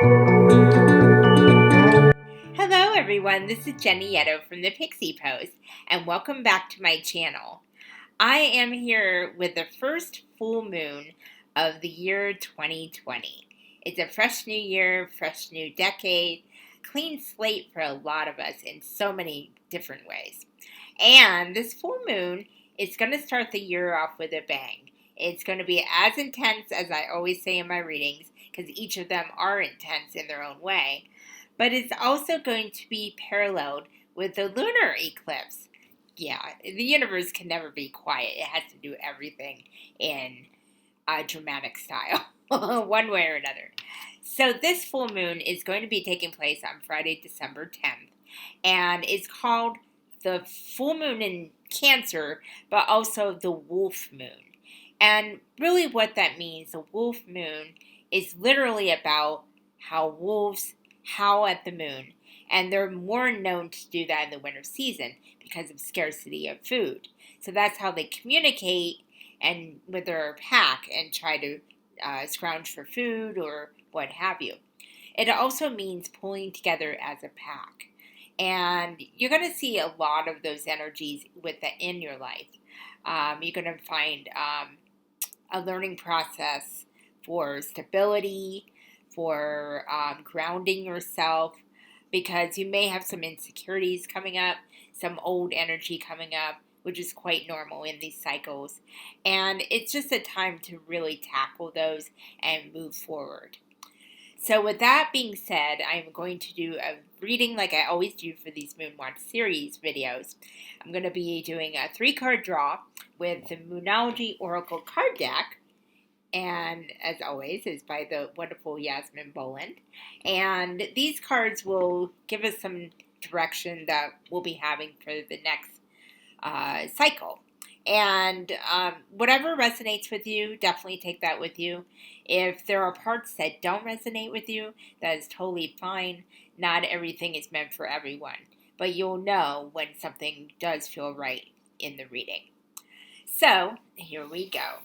Hello everyone, this is Jenny Yetto from the Pixie Post, and welcome back to my channel. I am here with the first full moon of the year 2020. It's a fresh new year, fresh new decade, clean slate for a lot of us in so many different ways. And this full moon is going to start the year off with a bang. It's going to be as intense as I always say in my readings, because each of them are intense in their own way. But it's also going to be paralleled with the lunar eclipse. Yeah, the universe can never be quiet. It has to do everything in a dramatic style, one way or another. So this full moon is going to be taking place on Friday, December 10th. And it's called the full moon in Cancer, but also the wolf moon. And really what that means, the wolf moon, is literally about how wolves howl at the moon, and they're more known to do that in the winter season because of scarcity of food. So that's how they communicate and with their pack and try to scrounge for food or what have you. It also means pulling together as a pack, and you're going to see a lot of those energies with that in your life. You're going to find a learning process for stability, for grounding yourself, because you may have some insecurities coming up, some old energy coming up, which is quite normal in these cycles. And it's just a time to really tackle those and move forward. So with that being said, I'm going to do a reading like I always do for these Moonwatch series videos. I'm going to be doing a 3-card draw with the Moonology Oracle card deck, and as always is by the wonderful Yasmin Boland. And these cards will give us some direction that we'll be having for the next cycle. And whatever resonates with you, definitely take that with you. If there are parts that don't resonate with you, that is totally fine. Not everything is meant for everyone, but you'll know when something does feel right in the reading. So here we go.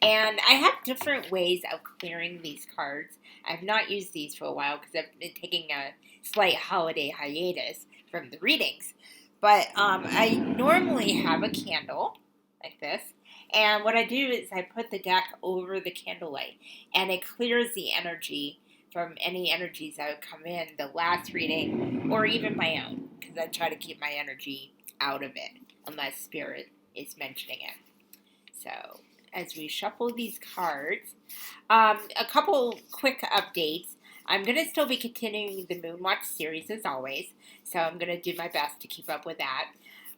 And I have different ways of clearing these cards. I've not used these for a while because I've been taking a slight holiday hiatus from the readings. But I normally have a candle like this. And what I do is I put the deck over the candlelight, and it clears the energy from any energies that would come in the last reading or even my own, because I try to keep my energy out of it unless Spirit is mentioning it. So as we shuffle these cards, a couple quick updates. I'm going to still be continuing the Moonwatch series as always, so I'm going to do my best to keep up with that.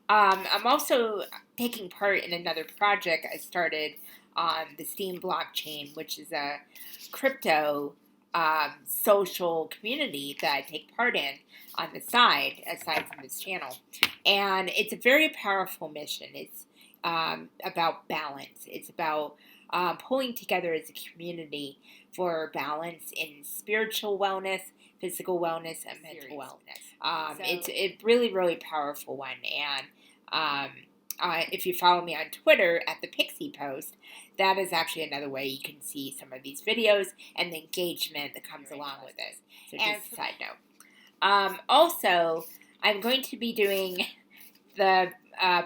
I'm also taking part in another project I started on the Steam blockchain, which is a crypto social community that I take part in on the side, aside from this channel. And it's a very powerful mission. It's about balance. It's about pulling together as a community for balance in spiritual wellness, physical wellness, and mental wellness. It's a really, really powerful one. And if you follow me on Twitter at the Pixie Post, that is actually another way you can see some of these videos and the engagement that comes along with it. So just a side note. Also, I'm going to be doing the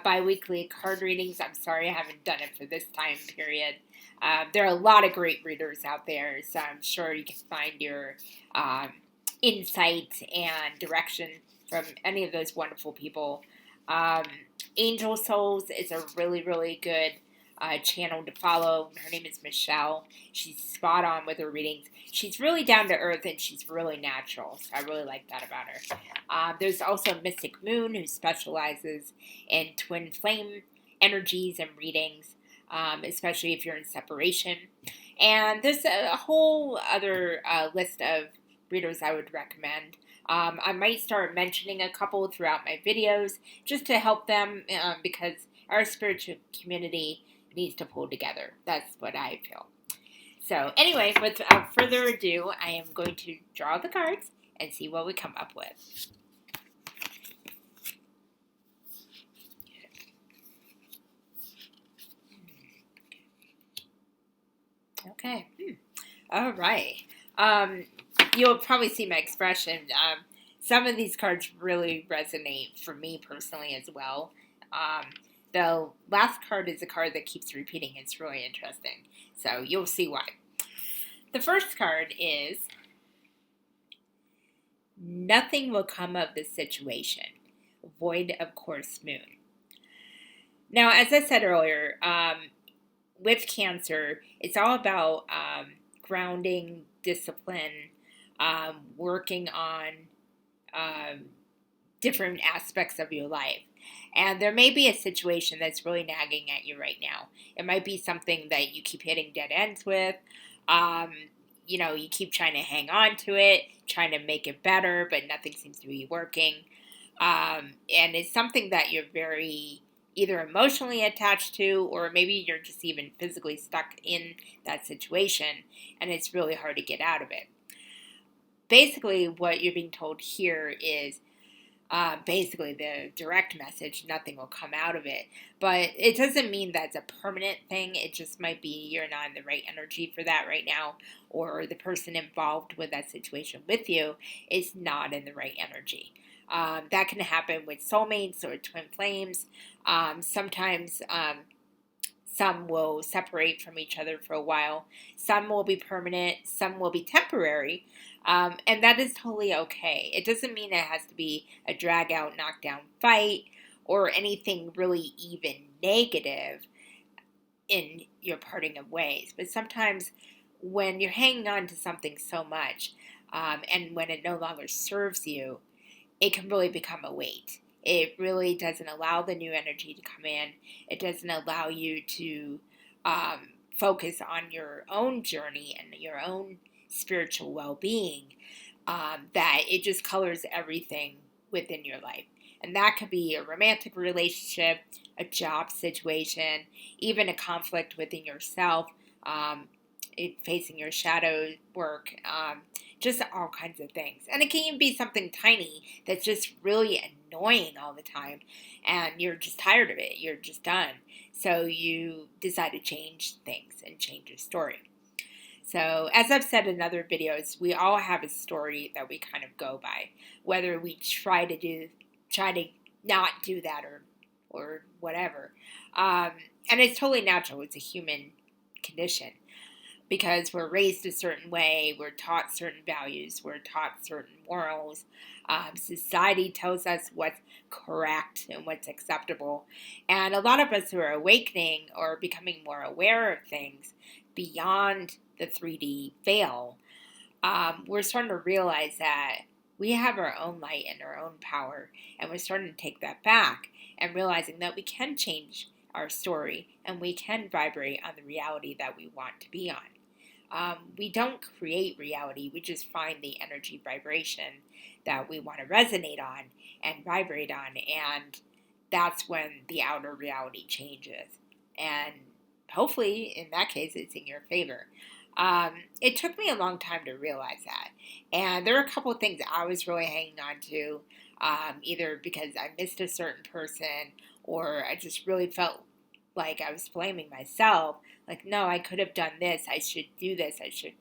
bi-weekly card readings. I'm sorry I haven't done it for this time period. There are a lot of great readers out there, so I'm sure you can find your insight and direction from any of those wonderful people. Angel Souls is a really, really good channel to follow. Her name is Michelle. She's spot on with her readings. She's really down to earth and she's really natural. So I really like that about her. There's also Mystic Moon, who specializes in twin flame energies and readings, especially if you're in separation. And there's a whole other list of readers I would recommend. I might start mentioning a couple throughout my videos just to help them because our spiritual community needs to pull together. That's what I feel. So anyway, without further ado, I am going to draw the cards and see what we come up with. Okay. All right. you'll probably see my expression. Some of these cards really resonate for me personally as well. The last card is a card that keeps repeating. It's really interesting. So you'll see why. The first card is nothing will come of this situation. Void of course moon. Now, as I said earlier, with Cancer, it's all about grounding, discipline, working on different aspects of your life. And there may be a situation that's really nagging at you right now. It might be something that you keep hitting dead ends with. You keep trying to hang on to it, trying to make it better, but nothing seems to be working. And it's something that you're very either emotionally attached to, or maybe you're just even physically stuck in that situation, and it's really hard to get out of it. Basically, what you're being told here is basically the direct message, nothing will come out of it. But it doesn't mean that's a permanent thing. It just might be you're not in the right energy for that right now, or the person involved with that situation with you is not in the right energy. That can happen with soulmates or twin flames. Sometimes some will separate from each other for a while. Some will be permanent. Some will be temporary. And that is totally okay. It doesn't mean it has to be a drag out, knockdown fight or anything really even negative in your parting of ways. But sometimes when you're hanging on to something so much and when it no longer serves you, it can really become a weight. It really doesn't allow the new energy to come in. It doesn't allow you to focus on your own journey and your own spiritual well-being, that it just colors everything within your life. And that could be a romantic relationship, a job situation, even a conflict within yourself, facing your shadow work, just all kinds of things. And it can even be something tiny that's just really annoying all the time, and you're just tired of it. You're just done. So you decide to change things and change your story. So as I've said in other videos, we all have a story that we kind of go by, whether we try to not do that or whatever. And it's totally natural. It's a human condition because we're raised a certain way. We're taught certain values. We're taught certain morals. Society tells us what's correct and what's acceptable. And a lot of us who are awakening or becoming more aware of things beyond the 3D veil, we're starting to realize that we have our own light and our own power, and we're starting to take that back and realizing that we can change our story and we can vibrate on the reality that we want to be on. We don't create reality, we just find the energy vibration that we want to resonate on and vibrate on, and that's when the outer reality changes. And hopefully, in that case, it's in your favor. It took me a long time to realize that. And there are a couple of things I was really hanging on to, either because I missed a certain person or I just really felt like I was blaming myself. Like, no, I could have done this. I should do this. I should,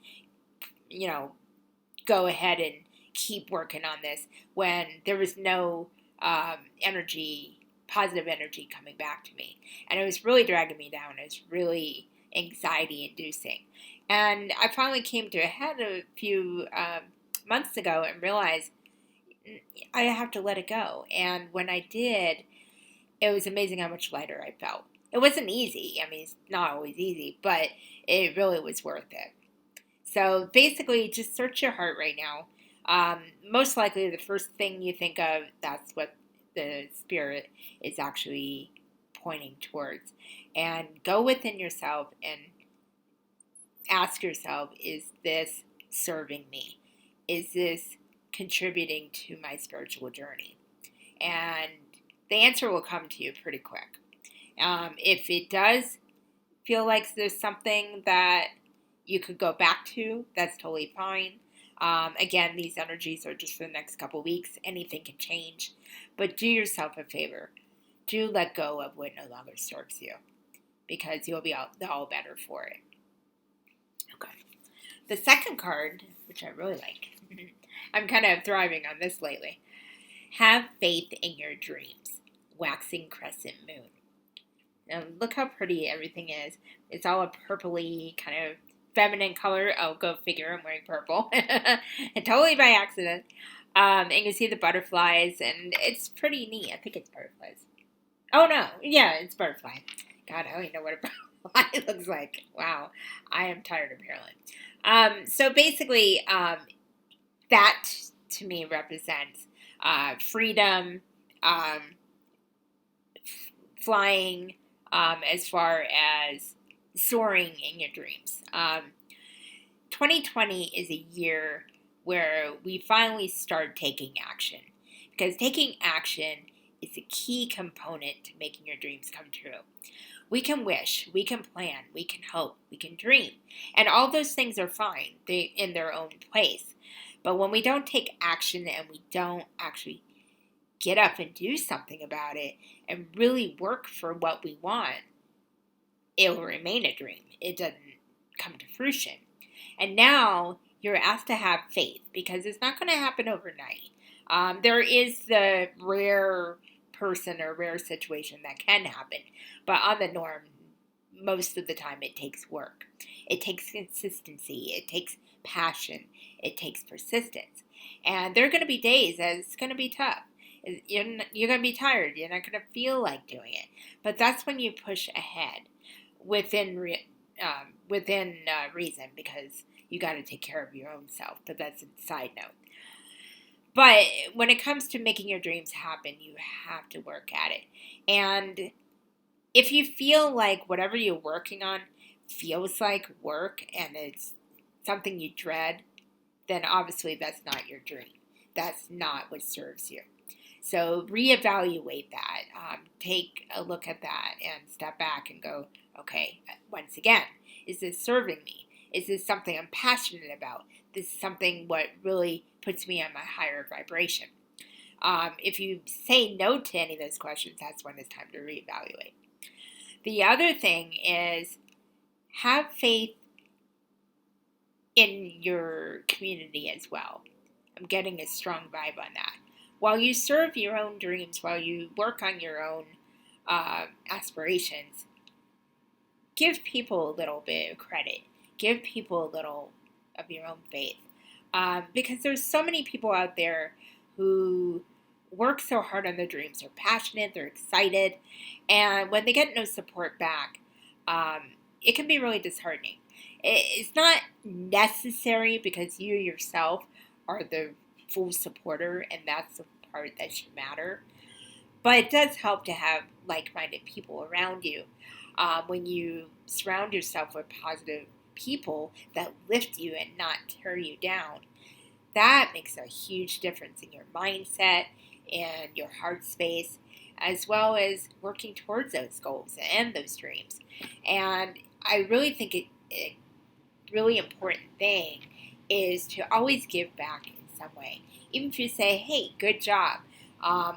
go ahead and keep working on this when there was no positive energy coming back to me. And it was really dragging me down. It was really anxiety inducing. And I finally came to a head a few months ago and realized I have to let it go. And when I did, it was amazing how much lighter I felt. It wasn't easy. I mean, it's not always easy, but it really was worth it. So basically, just search your heart right now. Most likely, the first thing you think of, that's what the spirit is actually pointing towards. And go within yourself and ask yourself, is this serving me? Is this contributing to my spiritual journey? And the answer will come to you pretty quick. If it does feel like there's something that you could go back to, that's totally fine. Again, these energies are just for the next couple weeks. Anything can change. But do yourself a favor. Do let go of what no longer serves you, because you'll be all better for it. Okay. The second card, which I really like, I'm kind of thriving on this lately. Have faith in your dreams. Waxing crescent moon. Now, look how pretty everything is. It's all a purpley kind of feminine color. Oh, go figure, I'm wearing purple. And totally by accident. And you see the butterflies, and it's pretty neat. I think it's butterflies. Oh, no. Yeah, it's butterfly. God, I don't even know what a butterfly looks like. Wow. I am tired, apparently. So basically, that to me represents freedom, flying, as far as soaring in your dreams. 2020 is a year where we finally start taking action, because taking action is a key component to making your dreams come true. We can wish, we can plan, we can hope, we can dream, and all those things are fine in their own place. But when we don't take action and we don't actually get up and do something about it and really work for what we want, it will remain a dream. It doesn't come to fruition. And now you're asked to have faith, because it's not going to happen overnight. There is the rare person or rare situation that can happen, but on the norm, most of the time it takes work. It takes consistency. It takes passion. It takes persistence. And there are going to be days that it's going to be tough. You're going to be tired. You're not going to feel like doing it. But that's when you push ahead within reason, because you got to take care of your own self. But that's a side note. But when it comes to making your dreams happen, you have to work at it. And if you feel like whatever you're working on feels like work and it's something you dread, then obviously that's not your dream. That's not what serves you. So reevaluate that. Take a look at that and step back and go, okay, once again, is this serving me? Is this something I'm passionate about? This is something what really puts me on my higher vibration. If you say no to any of those questions, that's when it's time to reevaluate. The other thing is have faith in your community as well. I'm getting a strong vibe on that. While you serve your own dreams, while you work on your own aspirations, give people a little bit of credit. Give people a little of your own faith. Because there's so many people out there who work so hard on their dreams. They're passionate, they're excited, and when they get no support back, it can be really disheartening. It's not necessary, because you yourself are the full supporter, and that's the part that should matter. But it does help to have like-minded people around you. When you surround yourself with positive people that lift you and not tear you down, that makes a huge difference in your mindset and your heart space, as well as working towards those goals and those dreams. And I really think a really important thing is to always give back in some way. Even if you say, hey, good job.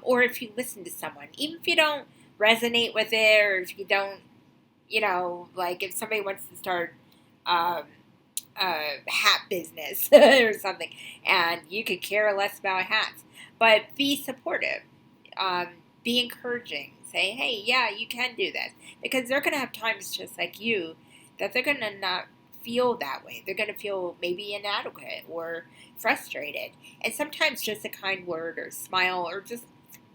Or if you listen to someone, even if you don't resonate with it, or if you don't, like if somebody wants to start a hat business or something, and you could care less about hats, but be supportive, be encouraging, say, hey, yeah, you can do this, because they're going to have times just like you that they're going to not feel that way. They're going to feel maybe inadequate or frustrated, and sometimes just a kind word or smile or just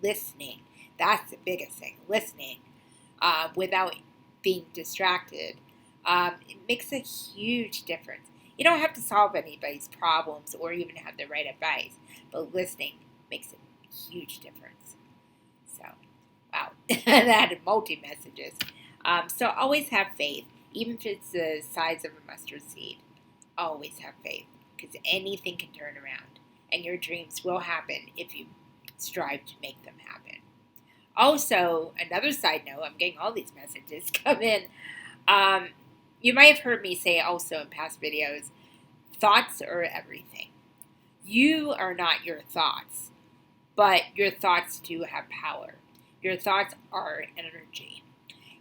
listening, that's the biggest thing. Listening without being distracted, it makes a huge difference. You don't have to solve anybody's problems or even have the right advice, but listening makes a huge difference. So, wow, that had multi-messages. So always have faith, even if it's the size of a mustard seed. Always have faith, because anything can turn around, and your dreams will happen if you strive to make them happen. Also, another side note, I'm getting all these messages come in. You might have heard me say also in past videos, thoughts are everything. You are not your thoughts, but your thoughts do have power. Your thoughts are energy.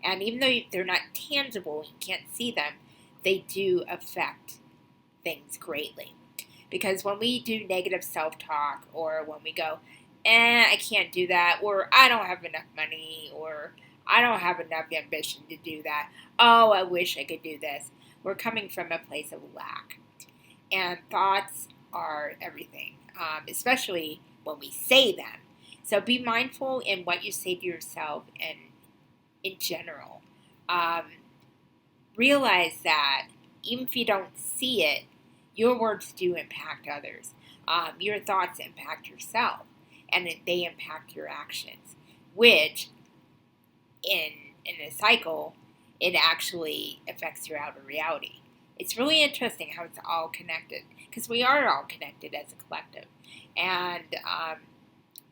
And even though they're not tangible, you can't see them, they do affect things greatly. Because when we do negative self-talk, or when we go, I can't do that, or I don't have enough money, or I don't have enough ambition to do that, oh, I wish I could do this, we're coming from a place of lack. And thoughts are everything, especially when we say them. So be mindful in what you say to yourself and in general. Realize that even if you don't see it, your words do impact others. Your thoughts impact yourself, and they impact your actions, which in a cycle, it actually affects your outer reality. It's really interesting how it's all connected, because we are all connected as a collective. And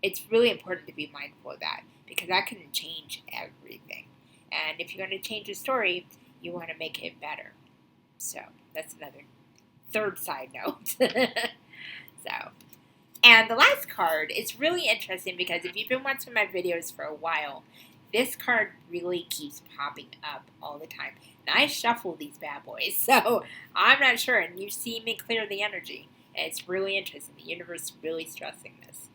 it's really important to be mindful of that, because that can change everything. And if you're going to change a story, you want to make it better. So that's another third side note. And the last card is really interesting, because if you've been watching my videos for a while, this card really keeps popping up all the time. And I shuffle these bad boys, so I'm not sure. And you see me clear the energy. And it's really interesting. The universe is really stressing this.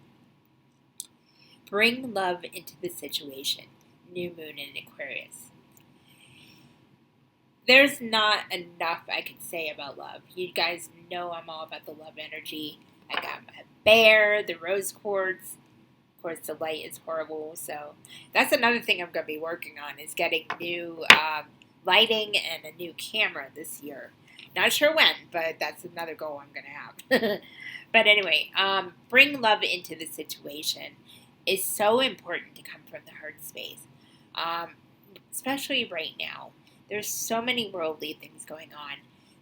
Bring love into the situation. New moon in Aquarius. There's not enough I could say about love. You guys know I'm all about the love energy. I got my bear, the rose quartz. Of course, the light is horrible, so that's another thing I'm going to be working on, is getting new lighting and a new camera this year. Not sure when, but that's another goal I'm going to have. But anyway, bring love into the situation is so important to come from the heart space, especially right now. There's so many worldly things going on.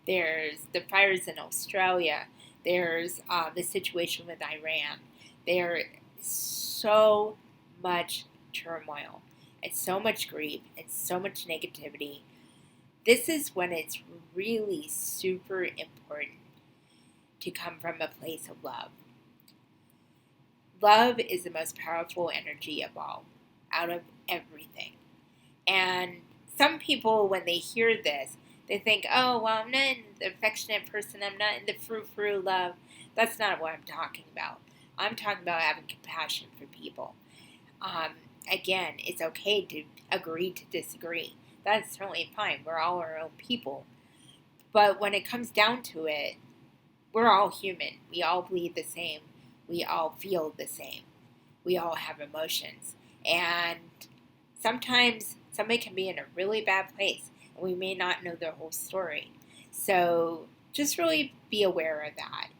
There's the fires in Australia. There's the situation with Iran. There's so much turmoil. It's so much grief. It's so much negativity. This is when it's really super important to come from a place of love. Love is the most powerful energy of all, out of everything. And some people, when they hear this, they think, oh, well, I'm not the affectionate person. I'm not in the frou-frou love. That's not what I'm talking about. I'm talking about having compassion for people. Again, it's okay to agree to disagree. That's certainly fine. We're all our own people. But when it comes down to it, we're all human. We all bleed the same. We all feel the same. We all have emotions. And sometimes somebody can be in a really bad place, and we may not know their whole story. So just really be aware of that.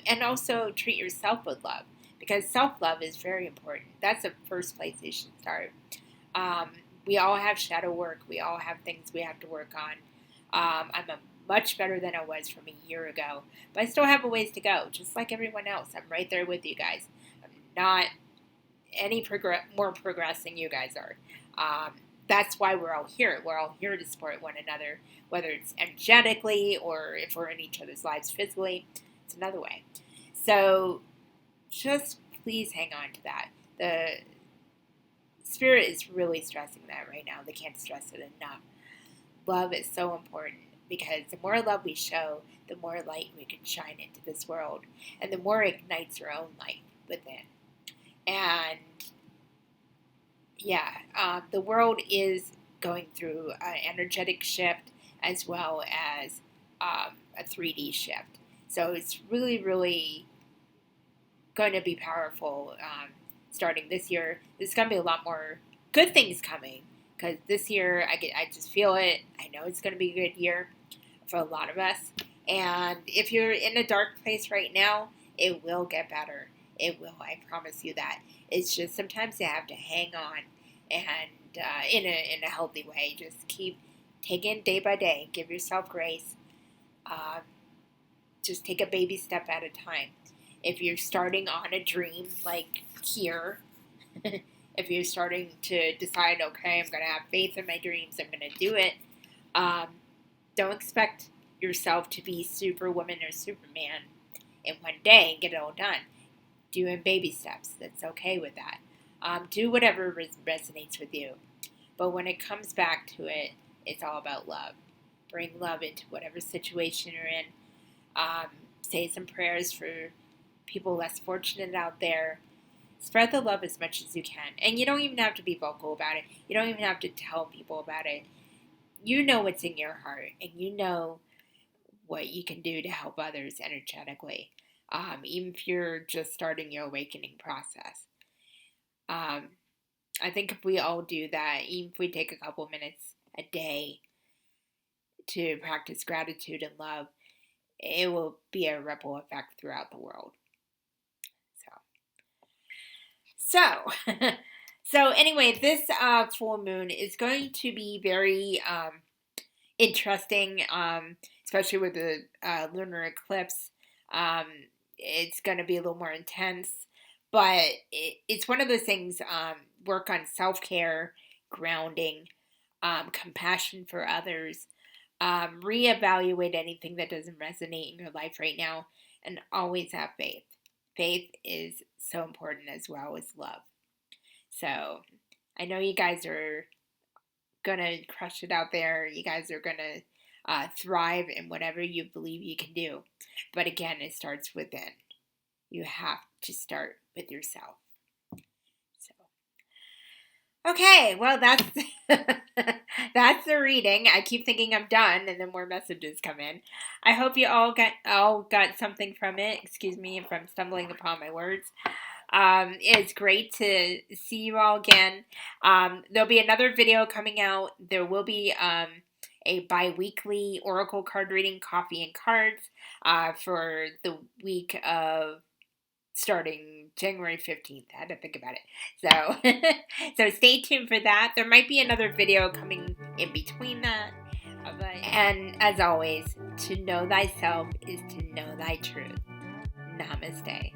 And also treat yourself with love, because self-love is very important. That's the first place you should start. We all have shadow work. We all have things we have to work on. I'm much better than I was from a year ago, but I still have a ways to go, just like everyone else. I'm right there with you guys. I'm not any more progress than you guys are. That's why we're all here. We're all here to support one another, whether it's energetically or if we're in each other's lives physically. It's another way. So just please hang on to that. The spirit is really stressing that right now. They can't stress it enough. Love is so important, because the more love we show, the more light we can shine into this world, and the more it ignites your own light within. And the world is going through an energetic shift as well as a 3D shift. So it's really, really going to be powerful starting this year. There's going to be a lot more good things coming, because this year I just feel it. I know it's going to be a good year for a lot of us. And if you're in a dark place right now, it will get better. It will. I promise you that. It's just sometimes you have to hang on, and in a healthy way. Just keep taking it day by day. Give yourself grace. Just take a baby step at a time. If you're starting on a dream, like here, if you're starting to decide, okay, I'm going to have faith in my dreams, I'm going to do it, don't expect yourself to be Superwoman or Superman in one day and get it all done. Do it in baby steps. That's okay with that. Do whatever resonates with you. But when it comes back to it, it's all about love. Bring love into whatever situation you're in. say some prayers for people less fortunate out there. Spread the love as much as you can. And you don't even have to be vocal about it. You don't even have to tell people about it. You know what's in your heart, and you know what you can do to help others energetically, even if you're just starting your awakening process. I think if we all do that, even if we take a couple minutes a day to practice gratitude and love, it will be a ripple effect throughout the world. So anyway, this full moon is going to be very interesting, especially with the lunar eclipse. It's going to be a little more intense, but it's one of those things, work on self-care, grounding, compassion for others, reevaluate anything that doesn't resonate in your life right now, and always have faith. Faith is so important as well as love. So I know you guys are going to crush it out there. You guys are going to thrive in whatever you believe you can do. But again, it starts within. You have to start with yourself. So, okay, well, that's that's the reading. I keep thinking I'm done, and then more messages come in. I hope you all got something from it. Excuse me if I'm stumbling upon my words. It's great to see you all again. There'll be another video coming out. There will be a bi-weekly oracle card reading, coffee and cards, for the week of starting January 15th. I had to think about it. So stay tuned for that. There might be another video coming in between that. And as always, to know thyself is to know thy truth. Namaste.